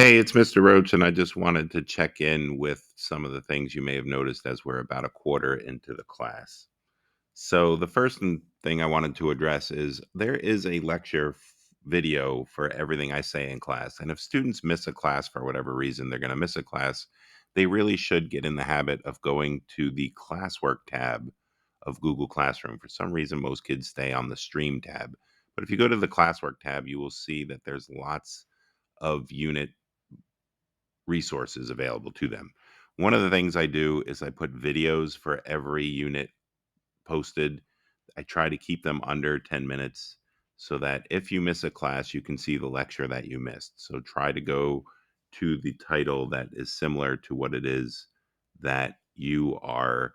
Hey, it's Mr. Roach, and I just wanted to check in with some of the things you may have noticed as we're about a quarter into the class. So, the first thing I wanted to address is there is a lecture video for everything I say in class. And if students miss a class for whatever reason, they're going to miss a class, they really should get in the habit of going to the classwork tab of Google Classroom. For some reason, most kids stay on the stream tab. But if you go to the classwork tab, you will see that there's lots of unit resources available to them. One of the things I do is I put videos for every unit posted. I try to keep them under 10 minutes so that if you miss a class, you can see the lecture that you missed. So try to go to the title that is similar to what it is that you are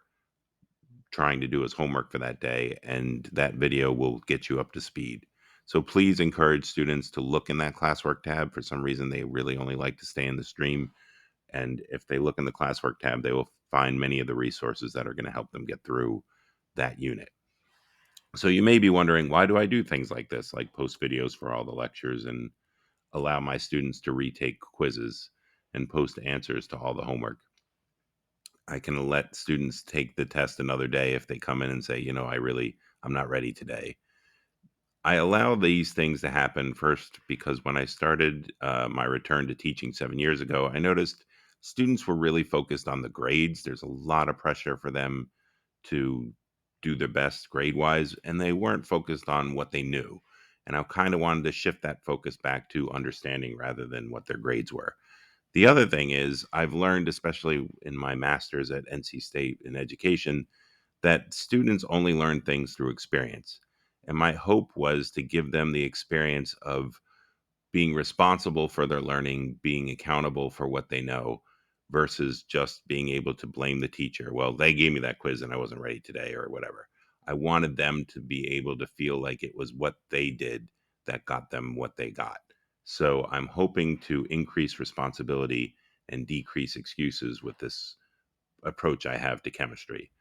trying to do as homework for that day, and that video will get you up to speed. So please encourage students to look in that classwork tab. For some reason, they really only like to stay in the stream, and if they look in the classwork tab, they will find many of the resources that are going to help them get through that unit. So you may be wondering, why do I do things like this, like post videos for all the lectures and allow my students to retake quizzes and post answers to all the homework? I can let students take the test another day if they come in and say, I'm not ready today. I allow these things to happen first because when I started my return to teaching 7 years ago, I noticed students were really focused on the grades. There's a lot of pressure for them to do their best grade wise, and they weren't focused on what they knew. And I kind of wanted to shift that focus back to understanding rather than what their grades were. The other thing is, I've learned, especially in my master's at NC State in education, that students only learn things through experience. And my hope was to give them the experience of being responsible for their learning, being accountable for what they know, versus just being able to blame the teacher. Well, they gave me that quiz and I wasn't ready today, or whatever. I wanted them to be able to feel like it was what they did that got them what they got. So I'm hoping to increase responsibility and decrease excuses with this approach I have to chemistry.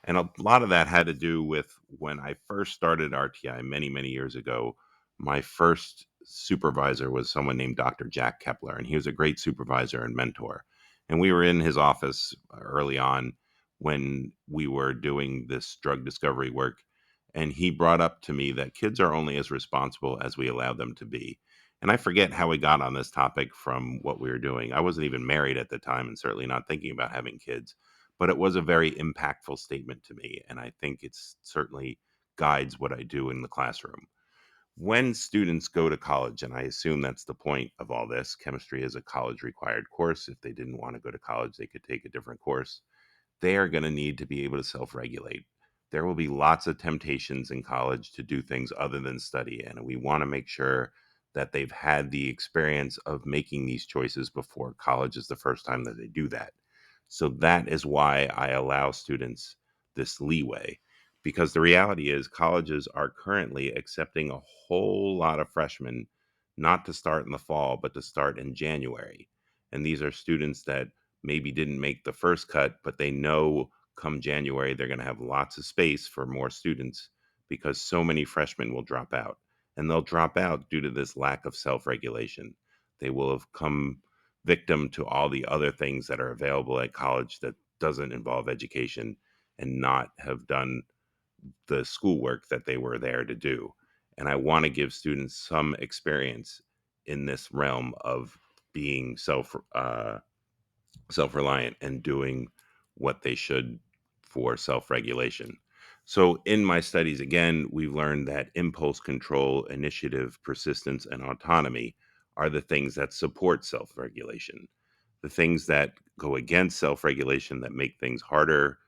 And a lot of that had to do with when I first started RTI many, many years ago. My first supervisor was someone named Dr. Jack Kepler, and he was a great supervisor and mentor. And we were in his office early on when we were doing this drug discovery work. And he brought up to me that kids are only as responsible as we allow them to be. And I forget how we got on this topic from what we were doing. I wasn't even married at the time and certainly not thinking about having kids, but it was a very impactful statement to me. And I think it's certainly guides what I do in the classroom. When students go to college, and I assume that's the point of all this, chemistry is a college required course. If they didn't want to go to college, they could take a different course. They are going to need to be able to self regulate. There will be lots of temptations in college to do things other than study. And we want to make sure that they've had the experience of making these choices before college is the first time that they do that. So that is why I allow students this leeway, because the reality is colleges are currently accepting a whole lot of freshmen, not to start in the fall, but to start in January. And these are students that maybe didn't make the first cut, but they know come January they're going to have lots of space for more students because so many freshmen will drop out. And they'll drop out due to this lack of self regulation. They will have come victim to all the other things that are available at college that doesn't involve education and not have done the schoolwork that they were there to do. And I want to give students some experience in this realm of being self-reliant and doing what they should for self-regulation. So in my studies, again, we've learned that impulse control, initiative, persistence, and autonomy are the things that support self-regulation. The things that go against self-regulation, that make things harder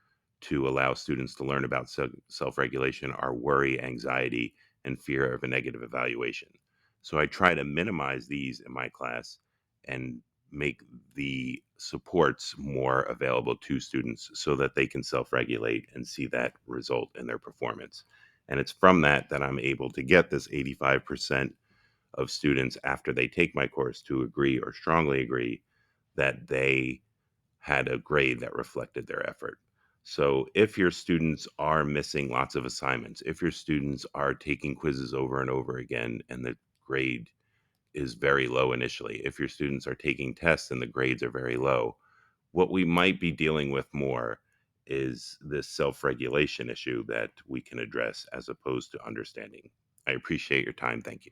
to allow students to learn about self-regulation, are worry, anxiety, and fear of a negative evaluation. So I try to minimize these in my class and make the supports more available to students so that they can self-regulate and see that result in their performance. And it's from that that I'm able to get this 85% of students after they take my course to agree or strongly agree that they had a grade that reflected their effort. So if your students are missing lots of assignments, if your students are taking quizzes over and over again and the grade is very low initially. If your students are taking tests and the grades are very low, what we might be dealing with more is this self regulation issue that we can address as opposed to understanding. I appreciate your time. Thank you.